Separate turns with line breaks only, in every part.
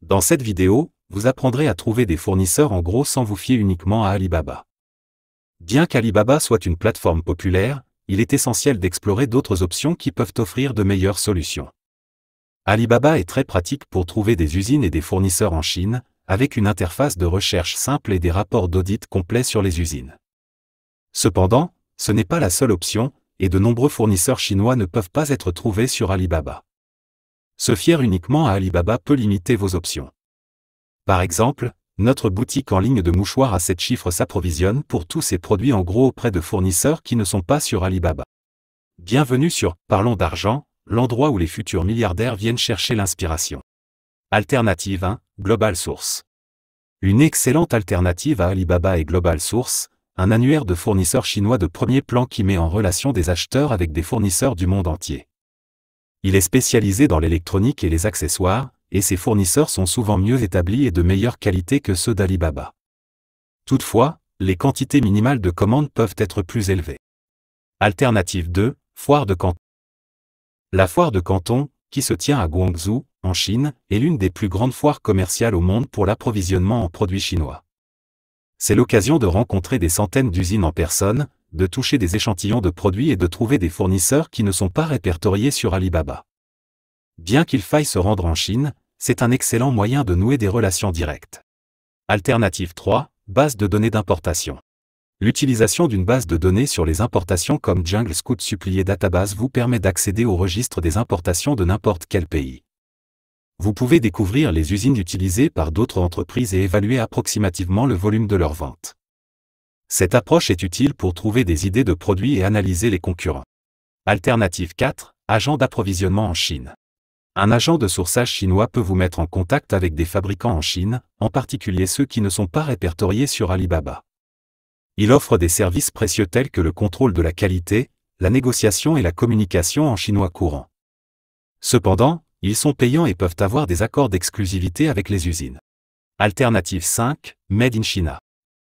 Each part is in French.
Dans cette vidéo, vous apprendrez à trouver des fournisseurs en gros sans vous fier uniquement à Alibaba. Bien qu'Alibaba soit une plateforme populaire, il est essentiel d'explorer d'autres options qui peuvent offrir de meilleures solutions. Alibaba est très pratique pour trouver des usines et des fournisseurs en Chine, avec une interface de recherche simple et des rapports d'audit complets sur les usines. Cependant, ce n'est pas la seule option, et de nombreux fournisseurs chinois ne peuvent pas être trouvés sur Alibaba. Se fier uniquement à Alibaba peut limiter vos options. Par exemple, notre boutique en ligne de mouchoirs à 7 chiffres s'approvisionne pour tous ses produits en gros auprès de fournisseurs qui ne sont pas sur Alibaba. Bienvenue sur Parlons d'argent, l'endroit où les futurs milliardaires viennent chercher l'inspiration. Alternative 1, Global Source. Une excellente alternative à Alibaba et Global Source, un annuaire de fournisseurs chinois de premier plan qui met en relation des acheteurs avec des fournisseurs du monde entier. Il est spécialisé dans l'électronique et les accessoires, et ses fournisseurs sont souvent mieux établis et de meilleure qualité que ceux d'Alibaba. Toutefois, les quantités minimales de commandes peuvent être plus élevées. Alternative 2, Foire de Canton. La foire de Canton, qui se tient à Guangzhou, en Chine, est l'une des plus grandes foires commerciales au monde pour l'approvisionnement en produits chinois. C'est l'occasion de rencontrer des centaines d'usines en personne, de toucher des échantillons de produits et de trouver des fournisseurs qui ne sont pas répertoriés sur Alibaba. Bien qu'il faille se rendre en Chine, c'est un excellent moyen de nouer des relations directes. Alternative 3, Base de données d'importation. L'utilisation d'une base de données sur les importations comme Jungle Scout Supplier Database vous permet d'accéder au registre des importations de n'importe quel pays. Vous pouvez découvrir les usines utilisées par d'autres entreprises et évaluer approximativement le volume de leurs ventes. Cette approche est utile pour trouver des idées de produits et analyser les concurrents. Alternative 4, Agent d'approvisionnement en Chine. Un agent de sourçage chinois peut vous mettre en contact avec des fabricants en Chine, en particulier ceux qui ne sont pas répertoriés sur Alibaba. Il offre des services précieux tels que le contrôle de la qualité, la négociation et la communication en chinois courant. Cependant, ils sont payants et peuvent avoir des accords d'exclusivité avec les usines. Alternative 5, Made in China.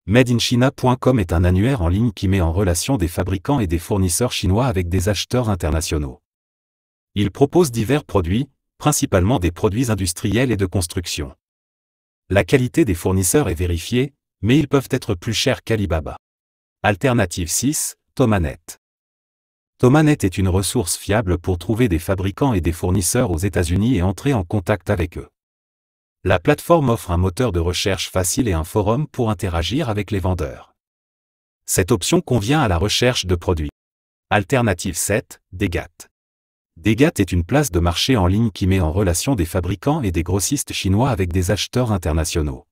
MadeInChina.com est un annuaire en ligne qui met en relation des fabricants et des fournisseurs chinois avec des acheteurs internationaux. Il propose divers produits, principalement des produits industriels et de construction. La qualité des fournisseurs est vérifiée, mais ils peuvent être plus chers qu'Alibaba. Alternative 6, Thomanet. Thomanet est une ressource fiable pour trouver des fabricants et des fournisseurs aux États-Unis et entrer en contact avec eux. La plateforme offre un moteur de recherche facile et un forum pour interagir avec les vendeurs. Cette option convient à la recherche de produits. Alternative 7, Degat. Degat est une place de marché en ligne qui met en relation des fabricants et des grossistes chinois avec des acheteurs internationaux.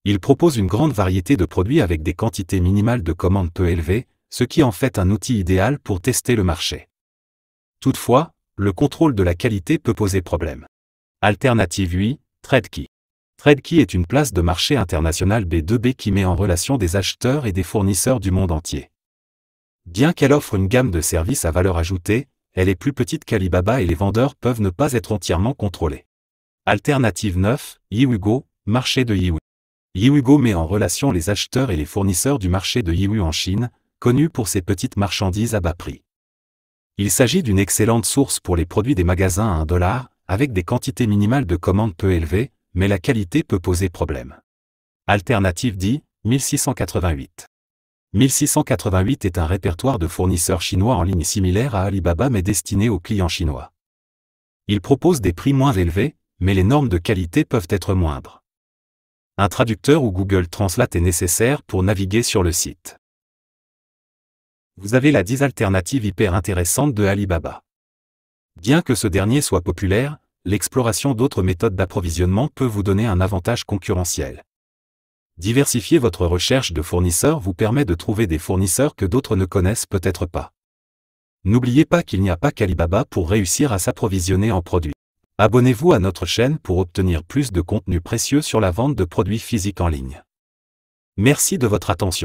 Il propose une grande variété de produits avec des quantités minimales de commandes peu élevées, ce qui en fait un outil idéal pour tester le marché. Toutefois, le contrôle de la qualité peut poser problème. Alternative 8, TradeKey. TradeKey est une place de marché internationale B2B qui met en relation des acheteurs et des fournisseurs du monde entier. Bien qu'elle offre une gamme de services à valeur ajoutée, elle est plus petite qu'Alibaba et les vendeurs peuvent ne pas être entièrement contrôlés. Alternative 9, Yihuigo, marché de Yihui. Yihuigo met en relation les acheteurs et les fournisseurs du marché de Yihui en Chine, connu pour ses petites marchandises à bas prix. Il s'agit d'une excellente source pour les produits des magasins à $1, avec des quantités minimales de commandes peu élevées, mais la qualité peut poser problème. Alternative 10, 1688. 1688 est un répertoire de fournisseurs chinois en ligne similaire à Alibaba mais destiné aux clients chinois. Il propose des prix moins élevés, mais les normes de qualité peuvent être moindres. Un traducteur ou Google Translate est nécessaire pour naviguer sur le site. Vous avez la 10 alternatives hyper intéressantes de Alibaba. Bien que ce dernier soit populaire, l'exploration d'autres méthodes d'approvisionnement peut vous donner un avantage concurrentiel. Diversifier votre recherche de fournisseurs vous permet de trouver des fournisseurs que d'autres ne connaissent peut-être pas. N'oubliez pas qu'il n'y a pas qu'Alibaba pour réussir à s'approvisionner en produits. Abonnez-vous à notre chaîne pour obtenir plus de contenu précieux sur la vente de produits physiques en ligne. Merci de votre attention.